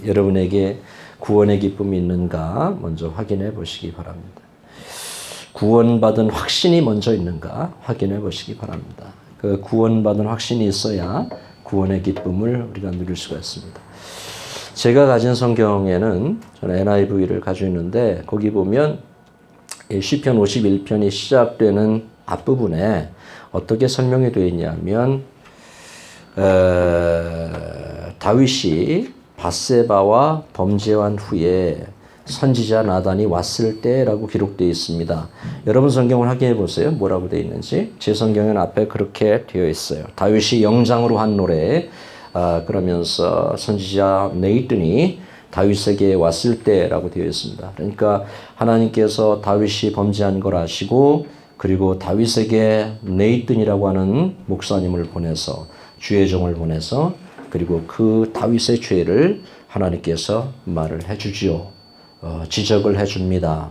여러분에게 구원의 기쁨이 있는가 먼저 확인해 보시기 바랍니다. 구원받은 확신이 먼저 있는가 확인해 보시기 바랍니다. 그 구원받은 확신이 있어야 구원의 기쁨을 우리가 누릴 수가 있습니다. 제가 가진 성경에는 저는 NIV를 가지고 있는데 거기 보면 시편 51편이 시작되는 앞부분에 어떻게 설명이 되어 있냐면 다윗이 밧세바와 범죄한 후에 선지자 나단이 왔을 때라고 기록되어 있습니다. 여러분 성경을 확인해 보세요. 뭐라고 되어 있는지. 제 성경은 앞에 그렇게 되어 있어요. 다윗이 영장으로 한 노래 그러면서 선지자 네이튼이 다윗에게 왔을 때라고 되어 있습니다. 그러니까 하나님께서 다윗이 범죄한 걸 아시고 그리고 다윗에게 네이튼이라고 하는 목사님을 보내서 주의 종을 보내서 그리고 그 다윗의 죄를 하나님께서 말을 해주지요. 지적을 해줍니다.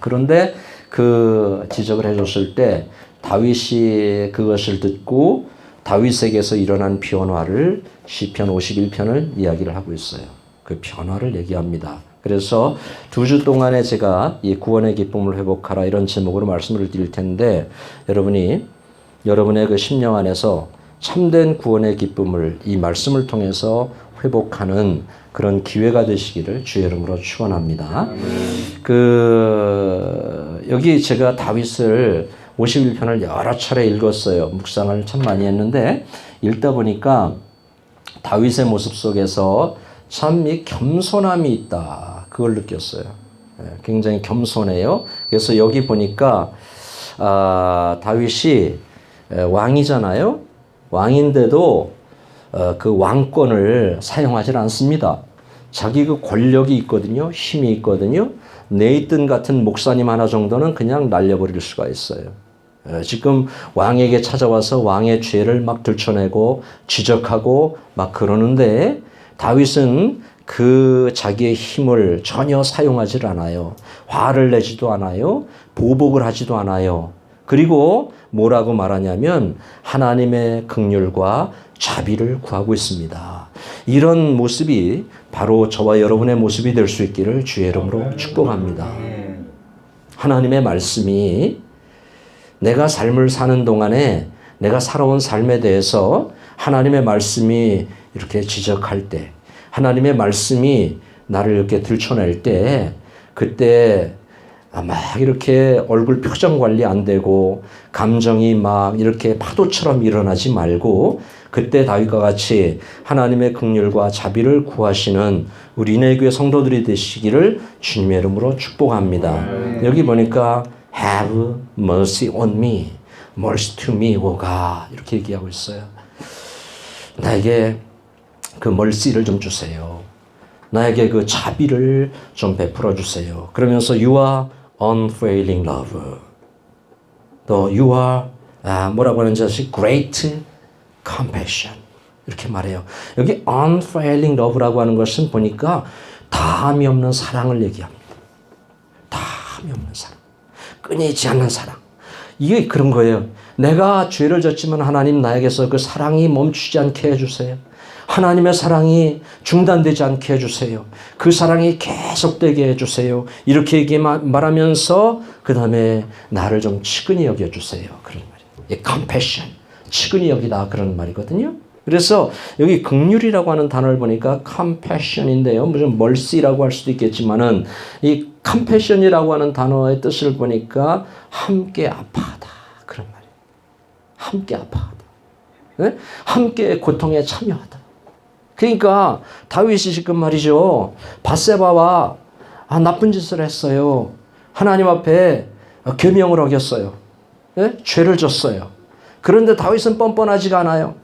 그런데 그 지적을 해줬을 때 다윗이 그것을 듣고 다윗에게서 일어난 변화를 시편 51편을 이야기를 하고 있어요. 그 변화를 얘기합니다. 그래서 2주 동안에 제가 이 구원의 기쁨을 회복하라 이런 제목으로 말씀을 드릴 텐데 여러분이 여러분의 그 심령 안에서 참된 구원의 기쁨을 이 말씀을 통해서 회복하는 그런 기회가 되시기를 주의 이름으로 축원합니다. 여기 제가 다윗을 51편을 여러 차례 읽었어요. 묵상을 참 많이 했는데 읽다 보니까 다윗의 모습 속에서 참 이 겸손함이 있다. 그걸 느꼈어요. 굉장히 겸손해요. 그래서 여기 보니까 다윗이 왕이잖아요. 왕인데도 그 왕권을 사용하지 않습니다. 자기 그 권력이 있거든요. 힘이 있거든요. 네이튼 같은 목사님 하나 정도는 그냥 날려버릴 수가 있어요. 지금 왕에게 찾아와서 왕의 죄를 막 들춰내고 지적하고 막 그러는데 다윗은 그 자기의 힘을 전혀 사용하지 않아요. 화를 내지도 않아요. 보복을 하지도 않아요. 그리고 뭐라고 말하냐면 하나님의 긍휼과 자비를 구하고 있습니다. 이런 모습이 바로 저와 여러분의 모습이 될 수 있기를 주의 이름으로 축복합니다. 하나님의 말씀이 내가 삶을 사는 동안에 내가 살아온 삶에 대해서 하나님의 말씀이 이렇게 지적할 때 하나님의 말씀이 나를 이렇게 들춰낼 때 그때 막 이렇게 얼굴 표정 관리 안 되고 감정이 막 이렇게 파도처럼 일어나지 말고 그때 다윗과 같이 하나님의 긍휼과 자비를 구하시는 우리 인해교회 성도들이 되시기를 주님의 이름으로 축복합니다. 여기 보니까 Have mercy on me, mercy to me, O God 이렇게 얘기하고 있어요. 나에게 그 mercy를 좀 주세요. 나에게 그 자비를 좀 베풀어 주세요. 그러면서 You are unfailing love. 또 You are 뭐라고 하는지 아시죠? Great compassion. 이렇게 말해요. 여기 unfailing love라고 하는 것은 보니까 다함이 없는 사랑을 얘기합니다. 다함이 없는 사랑. 끊이지 않는 사랑. 이게 그런 거예요. 내가 죄를 졌지만 하나님 나에게서 그 사랑이 멈추지 않게 해주세요. 하나님의 사랑이 중단되지 않게 해주세요. 그 사랑이 계속되게 해주세요. 이렇게 말하면서 그 다음에 나를 좀 치근히 여겨주세요. 그런 말이에요. compassion, 치근히 여기다 그런 말이거든요. 그래서 여기 긍휼이라고 하는 단어를 보니까 compassion인데요. 무슨 mercy라고 할 수도 있겠지만은 이 compassion이라고 하는 단어의 뜻을 보니까 함께 아파하다 그런 말이에요. 함께 아파하다. 네? 함께 고통에 참여하다. 그러니까 다윗이 지금 말이죠. 밧세바와 나쁜 짓을 했어요. 하나님 앞에 계명을 어겼어요. 네? 죄를 졌어요. 그런데 다윗은 뻔뻔하지가 않아요.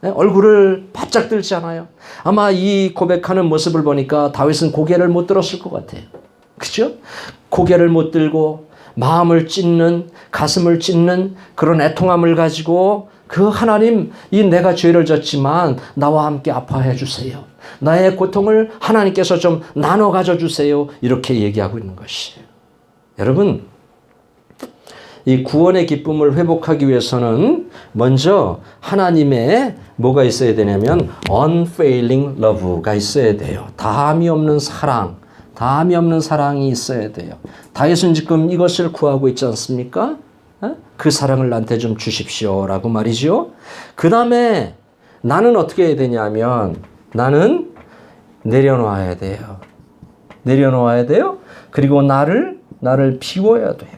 네? 얼굴을 바짝 들지 않아요. 아마 이 고백하는 모습을 보니까 다윗은 고개를 못 들었을 것 같아요. 그죠? 고개를 못 들고 마음을 찢는 가슴을 찢는 그런 애통함을 가지고 그 하나님 이 내가 죄를 졌지만 나와 함께 아파해 주세요. 나의 고통을 하나님께서 좀 나눠 가져 주세요. 이렇게 얘기하고 있는 것이에요. 여러분 이 구원의 기쁨을 회복하기 위해서는 먼저 하나님의 뭐가 있어야 되냐면 unfailing love가 있어야 돼요. 다함이 없는 사랑, 다함이 없는 사랑이 있어야 돼요. 다윗은 지금 이것을 구하고 있지 않습니까? 그 사랑을 나한테 좀 주십시오라고 말이죠. 그 다음에 나는 어떻게 해야 되냐면 나는 내려놓아야 돼요. 내려놓아야 돼요. 그리고 나를 비워야 돼요.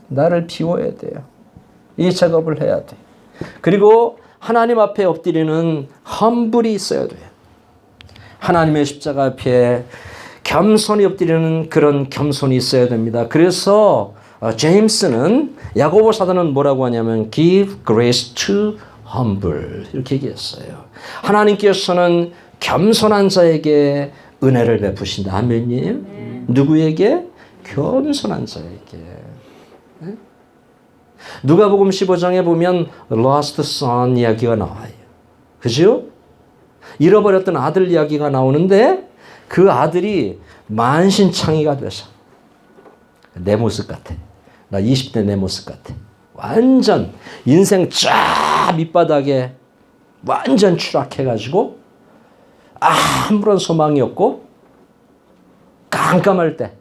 나를 비워야 돼요. 이 작업을 해야 돼요. 그리고 하나님 앞에 엎드리는 험불이 있어야 돼요. 하나님의 십자가 앞에 겸손히 엎드리는 그런 겸손이 있어야 됩니다. 그래서 제임스는 야고보 사도는 뭐라고 하냐면 give grace to humble 이렇게 얘기했어요. 하나님께서는 겸손한 자에게 은혜를 베푸신다. 아멘이에요? 누구에게? 겸손한 자에게. 누가복음 15장에 보면 lost son 이야기가 나와요. 그죠? 잃어버렸던 아들 이야기가 나오는데 그 아들이 만신창이가 돼서 내 모습 같아. 나 20대 내 모습 같아. 완전 인생 쫙 밑바닥에 완전 추락해가지고 아무런 소망이 없고 깜깜할 때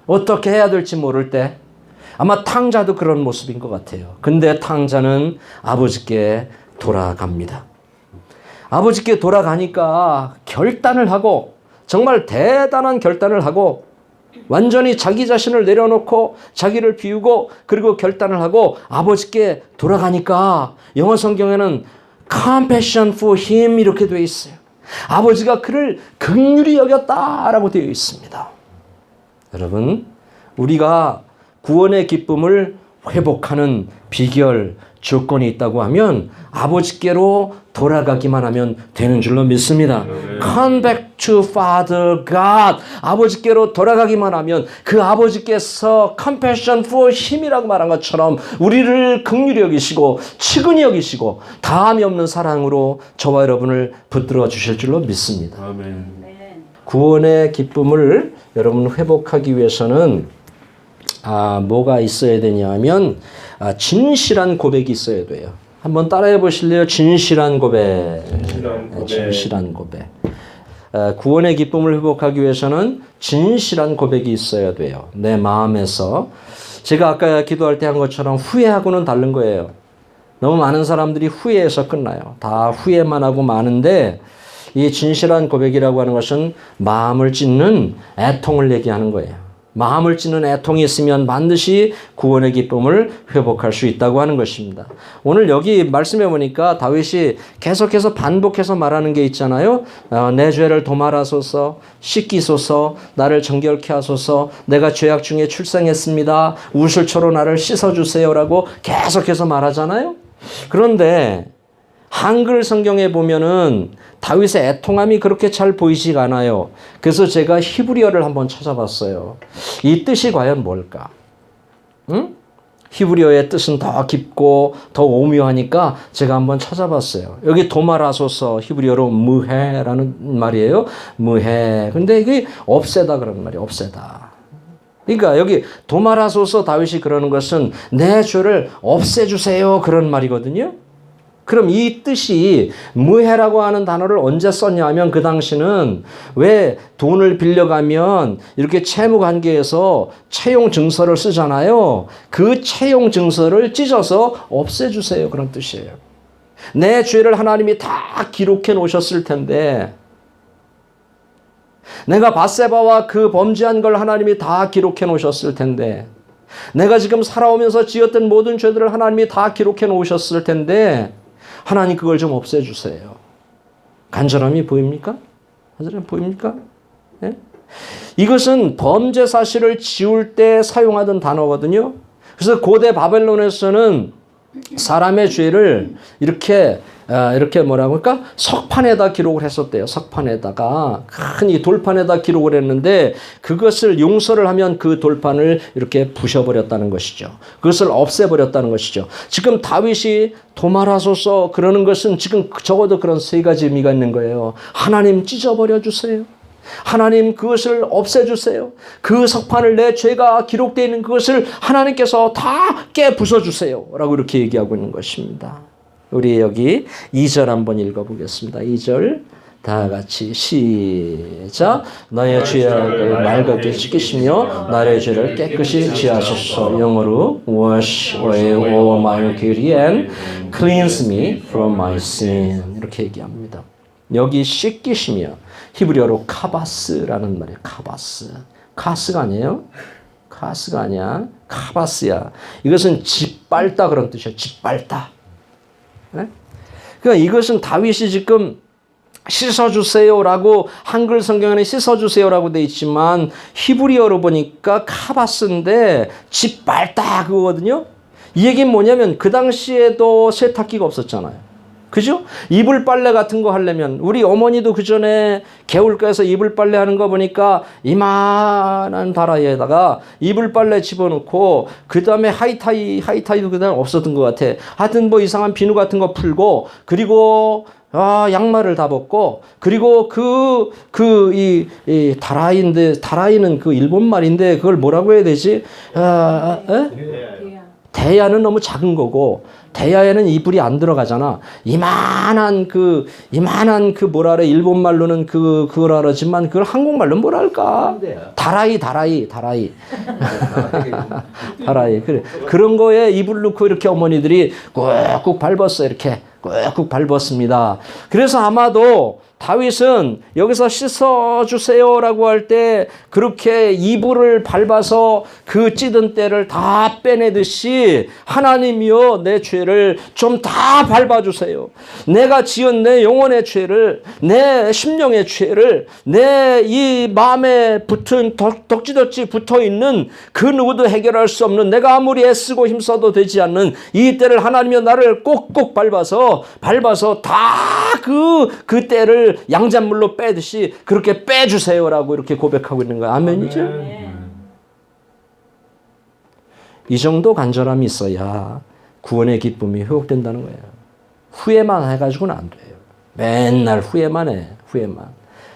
어떻게 해야 될지 모를 때 아마 탕자도 그런 모습인 것 같아요. 근데 탕자는 아버지께 돌아갑니다. 아버지께 돌아가니까 결단을 하고 정말 대단한 결단을 하고 완전히 자기 자신을 내려놓고 자기를 비우고 그리고 결단을 하고 아버지께 돌아가니까 영어 성경에는 compassion for him 이렇게 되어 있어요. 아버지가 그를 긍휼히 여겼다라고 되어 있습니다. 여러분, 우리가 구원의 기쁨을 회복하는 비결, 조건이 있다고 하면 아버지께로 돌아가기만 하면 되는 줄로 믿습니다. Come back to Father God. 아버지께로 돌아가기만 하면 그 아버지께서 compassion for him이라고 말한 것처럼 우리를 긍휼히 여기시고 측은히 여기시고 다함이 없는 사랑으로 저와 여러분을 붙들어 주실 줄로 믿습니다. 아멘. 구원의 기쁨을 여러분 회복하기 위해서는 뭐가 있어야 되냐면 진실한 고백이 있어야 돼요. 한번 따라해 보실래요? 진실한 고백. 진실한 고백. 구원의 기쁨을 회복하기 위해서는 진실한 고백이 있어야 돼요. 내 마음에서. 제가 아까 기도할 때 한 것처럼 후회하고는 다른 거예요. 너무 많은 사람들이 후회해서 끝나요. 다 후회만 하고 마는데 이 진실한 고백이라고 하는 것은 마음을 찢는 애통을 얘기하는 거예요. 마음을 찢는 애통이 있으면 반드시 구원의 기쁨을 회복할 수 있다고 하는 것입니다. 오늘 여기 말씀해 보니까 다윗이 계속해서 반복해서 말하는 게 있잖아요. 내 죄를 도말하소서, 씻기소서, 나를 정결케 하소서, 내가 죄악 중에 출생했습니다. 우슬초로 나를 씻어주세요라고 계속해서 말하잖아요. 그런데 한글 성경에 보면은 다윗의 애통함이 그렇게 잘 보이지가 않아요. 그래서 제가 히브리어를 한번 찾아봤어요. 이 뜻이 과연 뭘까? 응? 히브리어의 뜻은 더 깊고 더 오묘하니까 제가 한번 찾아봤어요. 여기 도말하소서 히브리어로 무해라는 말이에요. 무해. 근데 이게 없애다 그런 말이에요. 없애다. 그러니까 여기 도말하소서 다윗이 그러는 것은 내 죄를 없애주세요 그런 말이거든요. 그럼 이 뜻이 무해라고 하는 단어를 언제 썼냐 하면 그 당시는 왜 돈을 빌려가면 이렇게 채무관계에서 채용 증서를 쓰잖아요. 그 채용 증서를 찢어서 없애주세요 그런 뜻이에요. 내 죄를 하나님이 다 기록해 놓으셨을 텐데 내가 밧세바와 그 범죄한 걸 하나님이 다 기록해 놓으셨을 텐데 내가 지금 살아오면서 지었던 모든 죄들을 하나님이 다 기록해 놓으셨을 텐데 하나님 그걸 좀 없애주세요. 간절함이 보입니까? 간절함이 보입니까? 네? 이것은 범죄 사실을 지울 때 사용하던 단어거든요. 그래서 고대 바벨론에서는 사람의 죄를 이렇게 뭐라고 할까? 석판에다 기록을 했었대요. 석판에다가 큰 이 돌판에다 기록을 했는데 그것을 용서를 하면 그 돌판을 이렇게 부셔버렸다는 것이죠. 그것을 없애버렸다는 것이죠. 지금 다윗이 도말하소서 그러는 것은 지금 적어도 그런 세 가지 의미가 있는 거예요. 하나님 찢어버려 주세요. 하나님 그것을 없애주세요. 그 석판을 내 죄가 기록되어 있는 그것을 하나님께서 다 깨부숴주세요. 라고 이렇게 얘기하고 있는 것입니다. 우리 여기 2절 한번 읽어보겠습니다. 2절 다 같이 시작. 너의 죄악을 맑게 씻기시며 나의 죄를 깨끗이 지하소서. 영어로 wash away all my iniquity and cleanse me from my sin. 이렇게 얘기합니다. 여기 씻기시며 히브리어로 카바스라는 말이에요. 카바스. 카스가 아니에요. 카스가 아니야. 카바스야. 이것은 짓밟다 그런 뜻이에요. 짓밟다. 네? 그러니까 이것은 다윗이 지금 씻어주세요라고 한글 성경에는 씻어주세요라고 돼 있지만 히브리어로 보니까 카바스인데 짓밟다 그거거든요. 이 얘기는 뭐냐면 그 당시에도 세탁기가 없었잖아요. 그죠? 이불 빨래 같은 거 하려면 우리 어머니도 그 전에 개울가에서 이불 빨래 하는 거 보니까 이만한 다라이에다가 이불 빨래 집어넣고 그 다음에 하이타이도 그 다음에 없었던 것 같아. 하여튼 뭐 이상한 비누 같은 거 풀고 그리고 양말을 다 벗고 그리고 이 다라이는 그 일본 말인데 그걸 뭐라고 해야 되지? 대야는 너무 작은 거고 대야에는 이불이 안 들어가잖아. 이만한 그 뭐라 그래 일본 말로는 그거라 그러지만 그걸 한국말로 뭐라 할까? 다라이. 다라이 그래. 그런 거에 이불 넣고 이렇게 어머니들이 꾹꾹 밟았어. 이렇게 꾹꾹 밟았습니다. 그래서 아마도 다윗은 여기서 씻어주세요라고 할 때 그렇게 이불을 밟아서 그 찌든 때를 다 빼내듯이 하나님이여 내 죄를 좀 다 밟아주세요. 내가 지은 내 영혼의 죄를 내 심령의 죄를 내 이 마음에 붙은 덕지덕지 붙어있는 그 누구도 해결할 수 없는 내가 아무리 애쓰고 힘써도 되지 않는 이 때를 하나님이여 나를 꼭꼭 밟아서 다 그 때를 양잣물로 빼듯이 그렇게 빼주세요라고 이렇게 고백하고 있는 거예요. 아멘이죠? 이 정도 간절함이 있어야 구원의 기쁨이 회복된다는 거예요. 후회만 해가지고는 안 돼요. 맨날 후회만 해.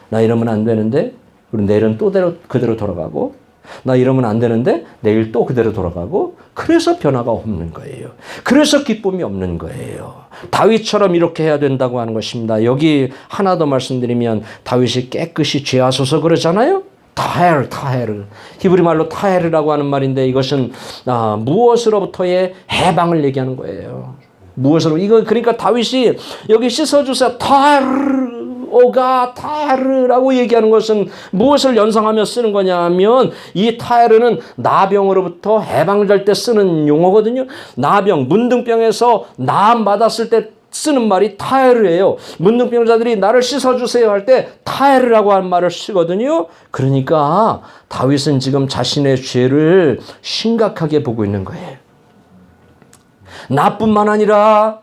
나 이러면 안 되는데 그리고 내일은 또 그대로 돌아가고 나 이러면 안 되는데 내일 또 그대로 돌아가고 그래서 변화가 없는 거예요. 그래서 기쁨이 없는 거예요. 다윗처럼 이렇게 해야 된다고 하는 것입니다. 여기 하나 더 말씀드리면 다윗이 깨끗이 죄하소서 그러잖아요. 타헤르. 히브리 말로 타헤르라고 하는 말인데 이것은 무엇으로부터의 해방을 얘기하는 거예요. 무엇으로? 이거 그러니까 다윗이 여기 씻어주세요. 타헤르라고 얘기하는 것은 무엇을 연상하며 쓰는 거냐면 이 타헤르는 나병으로부터 해방될 때 쓰는 용어거든요. 나병, 문둥병에서 나음 받았을 때 쓰는 말이 타헤르예요. 문둥병자들이 나를 씻어주세요 할 때 타헤르라고 하는 말을 쓰거든요. 그러니까 다윗은 지금 자신의 죄를 심각하게 보고 있는 거예요. 나뿐만 아니라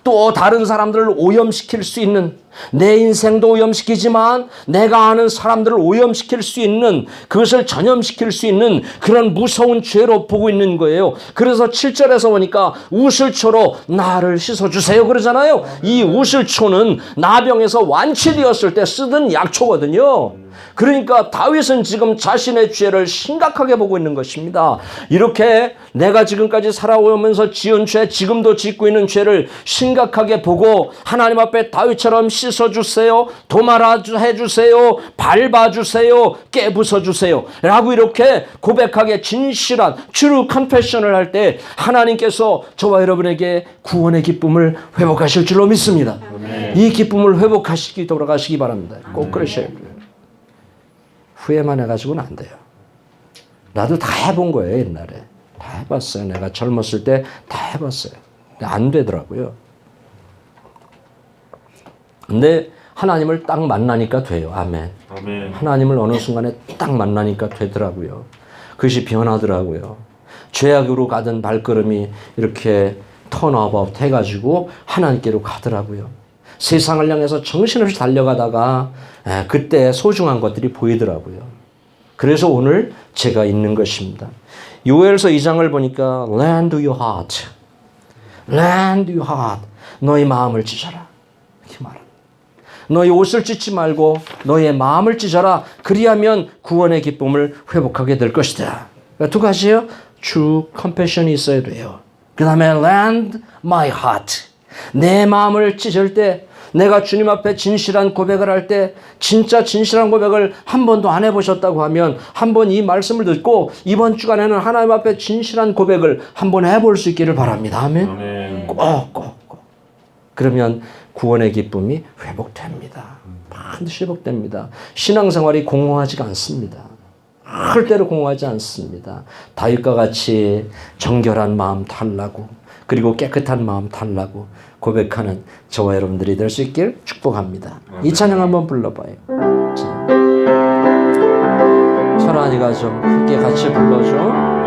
또 다른 사람들을 오염시킬 수 있는 내 인생도 오염시키지만 내가 아는 사람들을 오염시킬 수 있는 그것을 전염시킬 수 있는 그런 무서운 죄로 보고 있는 거예요. 그래서 7절에서 보니까 우슬초로 나를 씻어주세요 그러잖아요. 이 우슬초는 나병에서 완치되었을 때 쓰던 약초거든요. 그러니까 다윗은 지금 자신의 죄를 심각하게 보고 있는 것입니다. 이렇게 내가 지금까지 살아오면서 지은 죄, 지금도 짓고 있는 죄를 심각하게 보고 하나님 앞에 다윗처럼 씻어주세요, 도말해주세요, 밟아주세요, 깨부숴주세요 라고 이렇게 고백하게 진실한 true confession을 할 때 하나님께서 저와 여러분에게 구원의 기쁨을 회복하실 줄로 믿습니다. 이 기쁨을 회복하시기 돌아가시기 바랍니다. 꼭 그러셔야 돼요. 후회만 해가지고는 안 돼요. 나도 다 해본 거예요. 옛날에 다 해봤어요. 내가 젊었을 때 다 해봤어요. 안 되더라고요. 근데 하나님을 딱 만나니까 돼요. 아멘. 하나님을 어느 순간에 딱 만나니까 되더라고요. 그것이 변하더라고요. 죄악으로 가던 발걸음이 이렇게 턴어바웃 해가지고 하나님께로 가더라고요. 세상을 향해서 정신없이 달려가다가 그때 소중한 것들이 보이더라고요. 그래서 오늘 제가 있는 것입니다. 요엘서 2장을 보니까 lend your heart, lend your heart, 너의 마음을 찢어라 이렇게 말합니다. 너희 옷을 찢지 말고 너의 마음을 찢어라. 그리하면 구원의 기쁨을 회복하게 될 것이다. 그러니까 두 가지요. true compassion이 있어야 돼요. 그 다음에 lend my heart. 내 마음을 찢을 때, 내가 주님 앞에 진실한 고백을 할 때, 진짜 진실한 고백을 한 번도 안 해보셨다고 하면 한번 이 말씀을 듣고 이번 주간에는 하나님 앞에 진실한 고백을 한번 해볼 수 있기를 바랍니다. 아멘. 꼭. 그러면 구원의 기쁨이 회복됩니다. 반드시 회복됩니다. 신앙생활이 공허하지가 않습니다. 절대로 공허하지 않습니다. 다윗과 같이 정결한 마음 달라고, 그리고 깨끗한 마음 달라고 고백하는 저와 여러분들이 될 수 있길 축복합니다. 이 찬양 한번 불러봐요. 철환이가 좀 크게 같이 불러줘.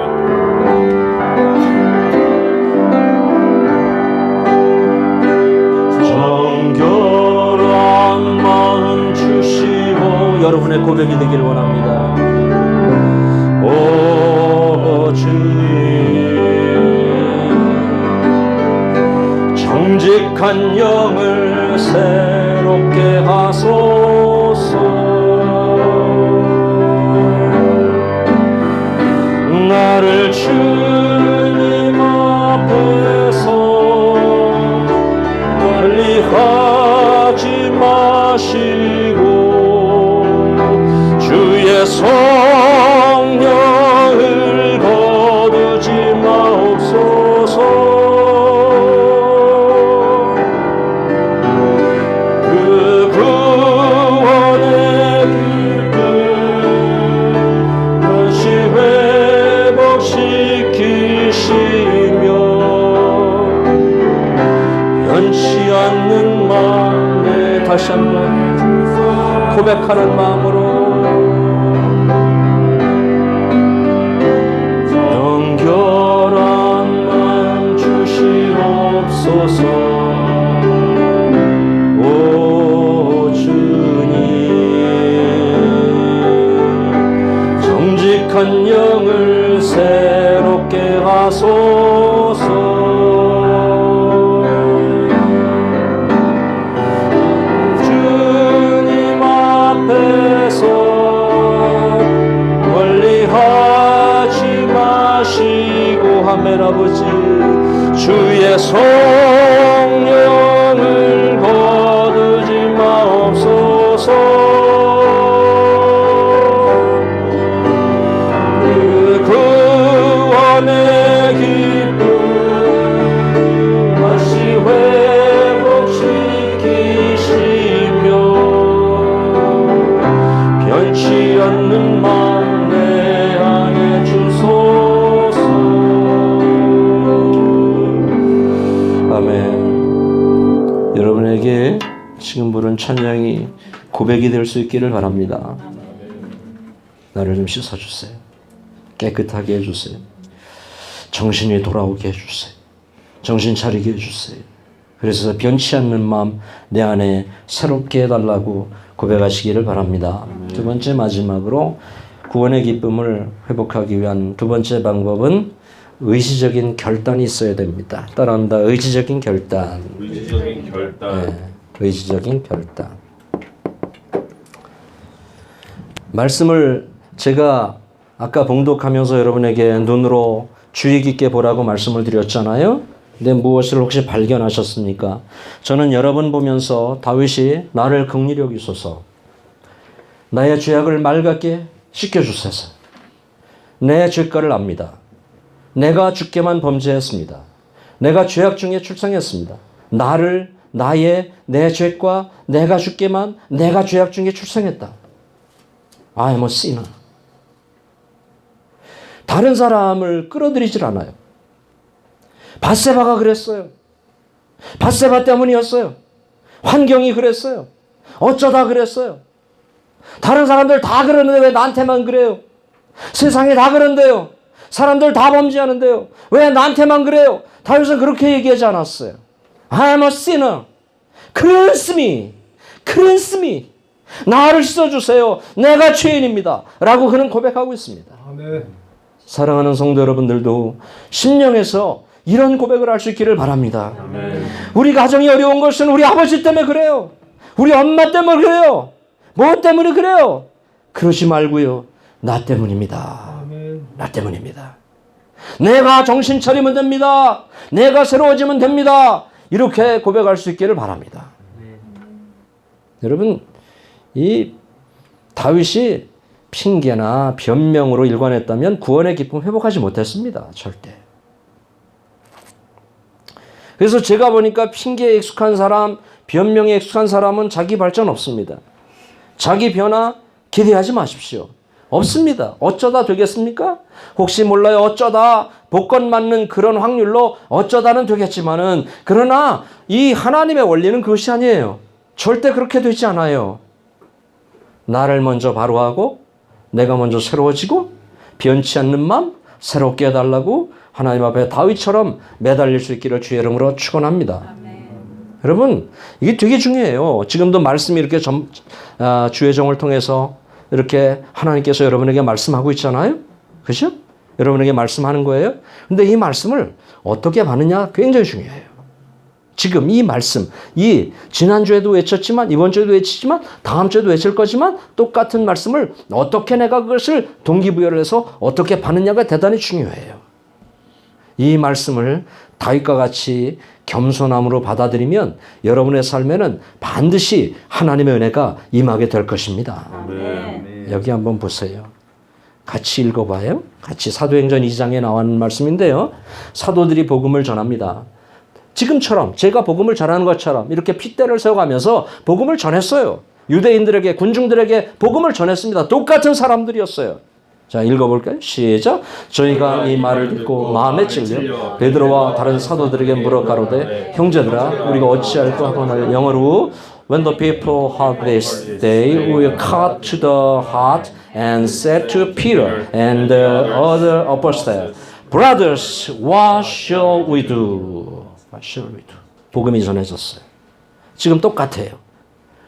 정결한 마음 주시고, 여러분의 고백이 되길 원합니다. 오 주님, 정직한 영을 새롭게 하소서. 나를 주님 앞에서 멀리 하지 마시고 주의 성령을 거두지 마옵소서. 그 구원의 기쁨 다시 회복시키시며 변치 않는 마음에 다시 한번 고백하는 마음으로 정결한 마음 주시옵소서. 오 주님, 정직한 영을 새롭게 하소서. 아멘. 아버지, 주의 성령을 거두지 마옵소서. 그 구원의 기쁨 다시 회복시키시며 변치 않는 마음 내 안에 주소서. 아멘. 여러분에게 지금 부른 찬양이 고백이 될 수 있기를 바랍니다. 나를 좀 씻어주세요. 깨끗하게 해주세요. 정신이 돌아오게 해주세요. 정신 차리게 해주세요. 그래서 변치 않는 마음 내 안에 새롭게 해달라고 고백하시기를 바랍니다. 두 번째, 마지막으로 구원의 기쁨을 회복하기 위한 두 번째 방법은 의지적인 결단이 있어야 됩니다. 따라합니다. 의지적인 결단. 의지적인 결단. 네, 의지적인 결단. 말씀을 제가 아까 봉독하면서 여러분에게 눈으로 주의 깊게 보라고 말씀을 드렸잖아요. 근데 무엇을 혹시 발견하셨습니까? 저는 여러 번 보면서 다윗이 나를 긍휼히 여기소서, 나의 죄악을 맑게 씻겨주소서, 내 죄가를 압니다. 내가 주께만 범죄했습니다. 내가 죄악 중에 출생했습니다. 내 죄과 내가 주께만 내가 죄악 중에 출생했다. I am a sinner. 다른 사람을 끌어들이질 않아요. 밧세바가 그랬어요. 밧세바 때문이었어요. 환경이 그랬어요. 어쩌다 그랬어요. 다른 사람들 다 그러는데 왜 나한테만 그래요? 세상에 다 그런데요. 사람들 다 범죄하는데요. 왜 나한테만 그래요? 다윗은 그렇게 얘기하지 않았어요. I am a sinner. Cleanse me. 나를 씻어주세요. 내가 죄인입니다. 라고 그는 고백하고 있습니다. 아멘. 사랑하는 성도 여러분들도 심령에서 이런 고백을 할 수 있기를 바랍니다. 아멘. 우리 가정이 어려운 것은 우리 아버지 때문에 그래요. 우리 엄마 때문에 그래요. 뭐 때문에 그래요? 그러지 말고요. 나 때문입니다. 나 때문입니다. 내가 정신 차리면 됩니다. 내가 새로워지면 됩니다. 이렇게 고백할 수 있기를 바랍니다. 여러분, 이 다윗이 핑계나 변명으로 일관했다면 구원의 기쁨 회복하지 못했습니다. 절대. 그래서 제가 보니까 핑계에 익숙한 사람, 변명에 익숙한 사람은 자기 발전 없습니다. 자기 변화 기대하지 마십시오. 없습니다. 어쩌다 되겠습니까? 혹시 몰라요. 어쩌다 복권 맞는 그런 확률로 어쩌다는 되겠지만은, 그러나 이 하나님의 원리는 그것이 아니에요. 절대 그렇게 되지 않아요. 나를 먼저 바로하고 내가 먼저 새로워지고 변치 않는 마음 새롭게 해달라고 하나님 앞에 다윗처럼 매달릴 수 있기를 주의 이름으로 축원합니다. 여러분, 이게 되게 중요해요. 지금도 말씀이 이렇게 주의 종을 통해서 이렇게 하나님께서 여러분에게 말씀하고 있잖아요. 그렇죠? 여러분에게 말씀하는 거예요. 근데 이 말씀을 어떻게 받느냐 굉장히 중요해요. 지금 이 말씀, 이 지난주에도 외쳤지만 이번 주에도 외치지만 다음 주에도 외칠 거지만 똑같은 말씀을 어떻게 내가 그것을 동기부여를 해서 어떻게 받느냐가 대단히 중요해요. 이 말씀을 다윗과 같이 겸손함으로 받아들이면 여러분의 삶에는 반드시 하나님의 은혜가 임하게 될 것입니다. 아멘. 여기 한번 보세요. 같이 읽어봐요. 같이 사도행전 2장에 나오는 말씀인데요. 사도들이 복음을 전합니다. 지금처럼 제가 복음을 전하는 것처럼 이렇게 핏대를 세워가면서 복음을 전했어요. 유대인들에게, 군중들에게 복음을 전했습니다. 똑같은 사람들이었어요. 자, 읽어볼까요? 시작. 저희가 이 말을 듣고 마음에 찔려 베드로와 다른 사도들에게 물어 가로되 형제들아 우리가 어찌할까 하거늘 영어로 When the people heard this, they were cut to the heart and said to Peter and the other apostles, Brothers, what shall we do? What shall we do? 복음이 전해졌어요. 지금 똑같아요.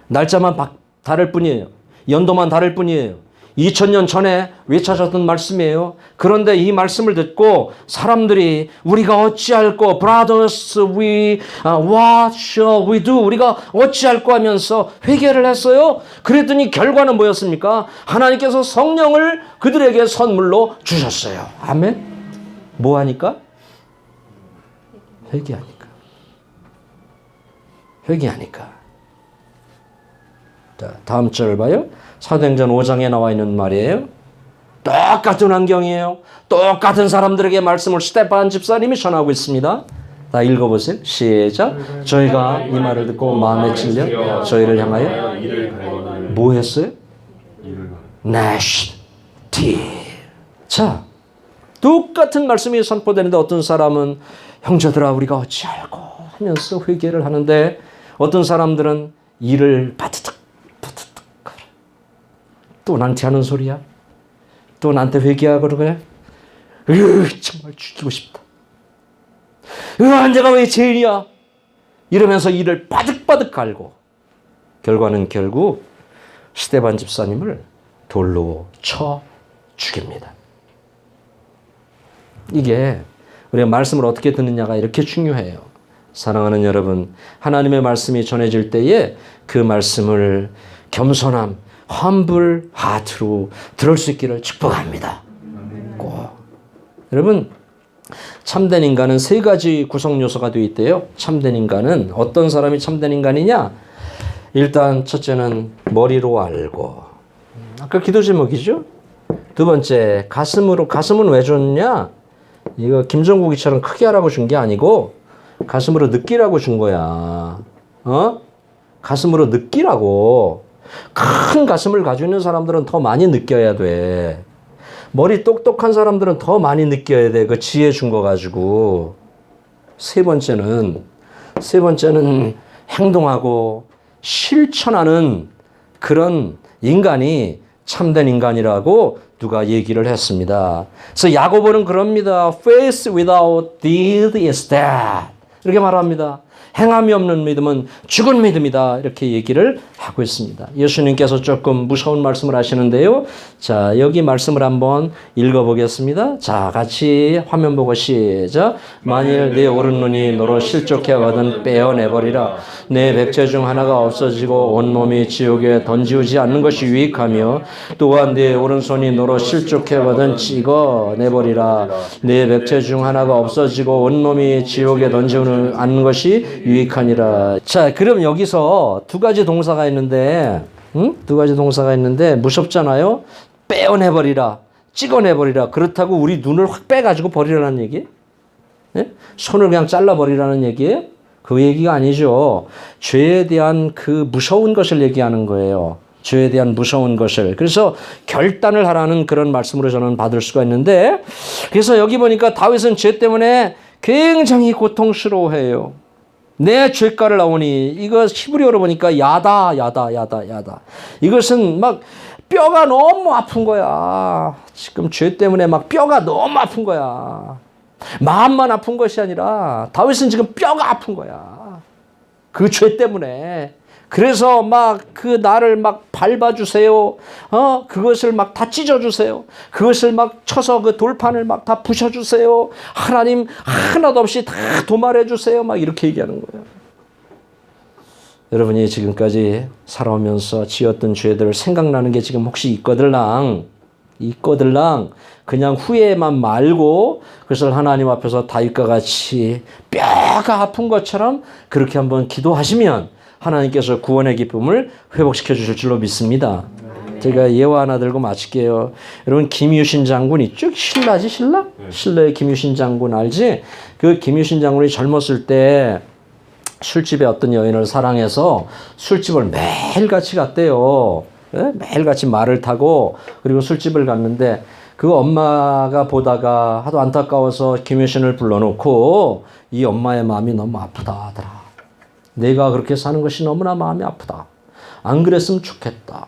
날짜만 다를 뿐이에요. 연도만 다를 뿐이에요. 2000년 전에 외쳐졌던 말씀이에요. 그런데 이 말씀을 듣고 사람들이 우리가 어찌할꼬 brothers what shall we do 우리가 어찌할꼬 하면서 회개를 했어요. 그랬더니 결과는 뭐였습니까? 하나님께서 성령을 그들에게 선물로 주셨어요. 아멘. 뭐 하니까? 회개하니까. 회개하니까. 자, 다음 절 봐요. 사도행전 5장에 나와 있는 말이에요. 똑같은 환경이에요. 똑같은 사람들에게 말씀을 스테반 집사님이 전하고 있습니다. 다 읽어보세요. 시작. 저희가 이 말을 듣고 마음에 찔려 저희를 향하여 뭐 했어요? gnashed teeth. 자, 똑같은 말씀이 선포되는데 어떤 사람은 형제들아 우리가 어찌할꼬 하면서 회개를 하는데 어떤 사람들은 이를 바드득 또 나한테 하는 소리야? 또 나한테 회개하고 그래? 정말 죽이고 싶다. 내가 왜 죄인이야? 이러면서 이를 바득바득 갈고 결과는 결국 스데반 집사님을 돌로 쳐 죽입니다. 이게 우리가 말씀을 어떻게 듣느냐가 이렇게 중요해요. 사랑하는 여러분, 하나님의 말씀이 전해질 때에 그 말씀을 겸손함, humble heart로 들을 수 있기를 축복합니다. 꼭. 여러분, 참된 인간은 세 가지 구성 요소가 되어 있대요. 참된 인간은 어떤 사람이 참된 인간이냐? 일단 첫째는 머리로 알고. 아까 기도 제목이죠. 두 번째, 가슴은 왜 줬냐? 이거 김정국이처럼 크게 하라고 준 게 아니고 가슴으로 느끼라고 준 거야. 가슴으로 느끼라고. 큰 가슴을 가지고 있는 사람들은 더 많이 느껴야 돼. 머리 똑똑한 사람들은 더 많이 느껴야 돼. 그 지혜 준 거 가지고. 세 번째는 행동하고 실천하는 그런 인간이 참된 인간이라고 누가 얘기를 했습니다. 그래서 야고보는 그럽니다. Faith without deed is dead. 이렇게 말합니다. 행함이 없는 믿음은 죽은 믿음이다. 이렇게 얘기를 하고 있습니다. 예수님께서 조금 무서운 말씀을 하시는데요. 자, 여기 말씀을 한번 읽어보겠습니다. 자, 같이 화면 보고 시작. 만일 내 오른눈이 너로 실족해 하거든 빼어내버리라. 내 백체 중 하나가 없어지고 온몸이 지옥에 던지우지 않는 것이 유익하며 또한 내 오른손이 너로 실족해 하거든 찍어내버리라. 내 백체 중 하나가 없어지고 온몸이 지옥에 던지우지 않는 것이 유익하니라. 자, 그럼 여기서 두 가지 동사가 있는데, 두 가지 동사가 있는데 무섭잖아요. 빼어내버리라, 찍어내버리라. 그렇다고 우리 눈을 확 빼가지고 버리라는 얘기? 네? 손을 그냥 잘라버리라는 얘기예요? 그 얘기가 아니죠. 죄에 대한 그 무서운 것을 얘기하는 거예요. 죄에 대한 무서운 것을. 그래서 결단을 하라는 그런 말씀으로 저는 받을 수가 있는데, 그래서 여기 보니까 다윗은 죄 때문에 굉장히 고통스러워해요. 내 죄가를 나오니, 이거 히브리어로 보니까 야다. 이것은 막 뼈가 너무 아픈 거야. 지금 죄 때문에 막 뼈가 너무 아픈 거야. 마음만 아픈 것이 아니라 다윗은 지금 뼈가 아픈 거야. 그 죄 때문에. 그래서 막 그 나를 막 밟아주세요. 그것을 막 다 찢어주세요. 그것을 막 쳐서 그 돌판을 막 다 부셔주세요. 하나님 하나도 없이 다 도말해주세요. 막 이렇게 얘기하는 거예요. 여러분이 지금까지 살아오면서 지었던 죄들 생각나는 게 지금 혹시 있거들랑 그냥 후회만 말고 그것을 하나님 앞에서 다윗과 같이 뼈가 아픈 것처럼 그렇게 한번 기도하시면 하나님께서 구원의 기쁨을 회복시켜 주실 줄로 믿습니다. 제가 예화 하나 들고 마칠게요. 여러분 김유신 장군 있죠? 신라지 신라? 신라의 김유신 장군 알지? 그 김유신 장군이 젊었을 때 술집에 어떤 여인을 사랑해서 술집을 매일같이 갔대요. 매일같이 말을 타고 그리고 술집을 갔는데 그 엄마가 보다가 하도 안타까워서 김유신을 불러놓고 이 엄마의 마음이 너무 아프다 하더라. 내가 그렇게 사는 것이 너무나 마음이 아프다. 안 그랬으면 좋겠다.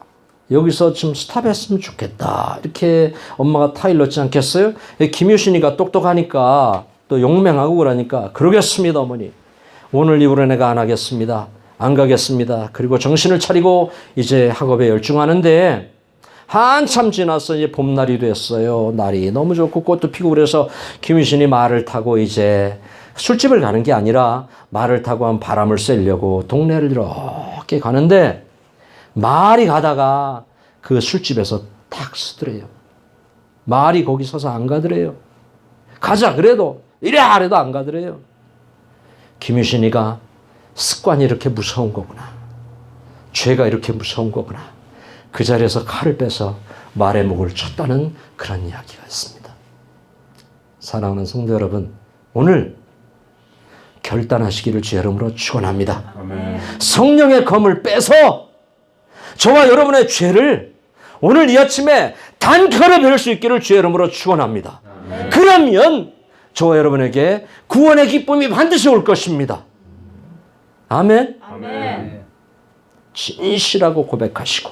여기서 좀 스탑했으면 좋겠다. 이렇게 엄마가 타일렀지 않겠어요? 김유신이가 똑똑하니까 또 용맹하고 그러니까 그러겠습니다 어머니. 오늘 이후로 내가 안 하겠습니다. 안 가겠습니다. 그리고 정신을 차리고 이제 학업에 열중하는데 한참 지나서 이제 봄날이 됐어요. 날이 너무 좋고 꽃도 피고 그래서 김유신이 말을 타고 이제 술집을 가는 게 아니라 말을 타고 한 바람을 쐬려고 동네를 이렇게 가는데 말이 가다가 그 술집에서 탁 쓰더래요. 말이 거기 서서 안 가더래요. 가자 그래도 이래 하래도 안 가더래요. 김유신이가 습관이 이렇게 무서운 거구나. 죄가 이렇게 무서운 거구나. 그 자리에서 칼을 빼서 말의 목을 쳤다는 그런 이야기가 있습니다. 사랑하는 성도 여러분, 오늘 결단하시기를 주의 이름으로 축원합니다. 성령의 검을 빼서 저와 여러분의 죄를 오늘 이 아침에 단칼에 베를 수 있기를 주의 이름으로 축원합니다. 그러면 저와 여러분에게 구원의 기쁨이 반드시 올 것입니다. 아멘. 진실하고 고백하시고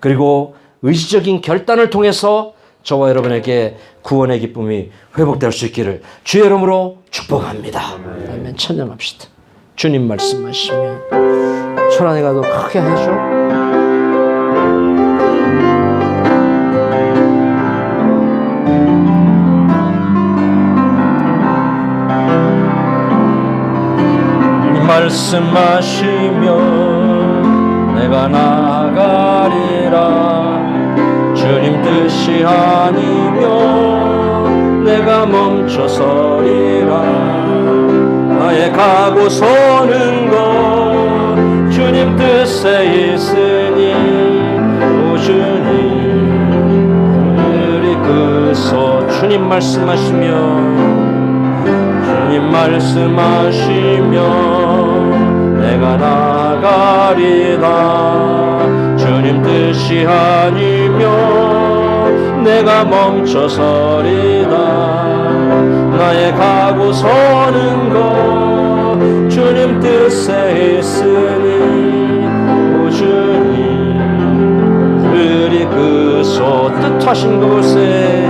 그리고 의지적인 결단을 통해서 저와 여러분에게 구원의 기쁨이 회복될 수 있기를 주의 이름으로 축복합니다. 아멘. 찬양합시다. 주님 말씀하시면 천안이가 더 크게 해줘. 말씀하시면 내가 나아가리라. 주님 뜻이 아니면 내가 멈춰서리라. 나의 가고 서는 것 주님 뜻에 있으니 오 주님 우리 그서 주님 말씀하시면 내가 나가리다. 주님 뜻이 아니면 내가 멈춰서리다. 나의 가고 서는 것 주님 뜻에 있으니 오 주님 우리 그소 뜻하신 그곳에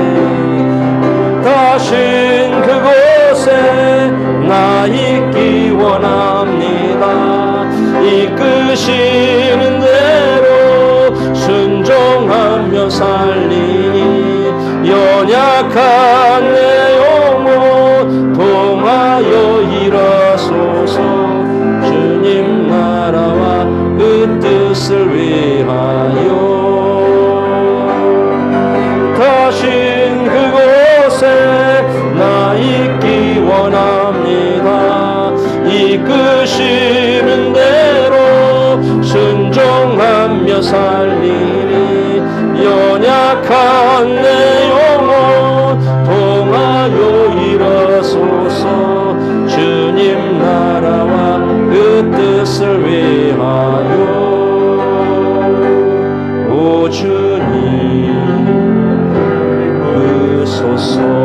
다신 그곳에 나 있기 원합니다. 이끄시는 대로 순종하며 살리니 연약한 내 영혼 동하여 일하소서. 주님 나라와 그 뜻을 위하여 다신 그곳에 나 있기 원합니다. 이끄시는 대로 순종하며 살리니 연약한 내 영혼 동하여 일하소서. 주님 나라와 그 뜻을 위하여 오 주님 그소서.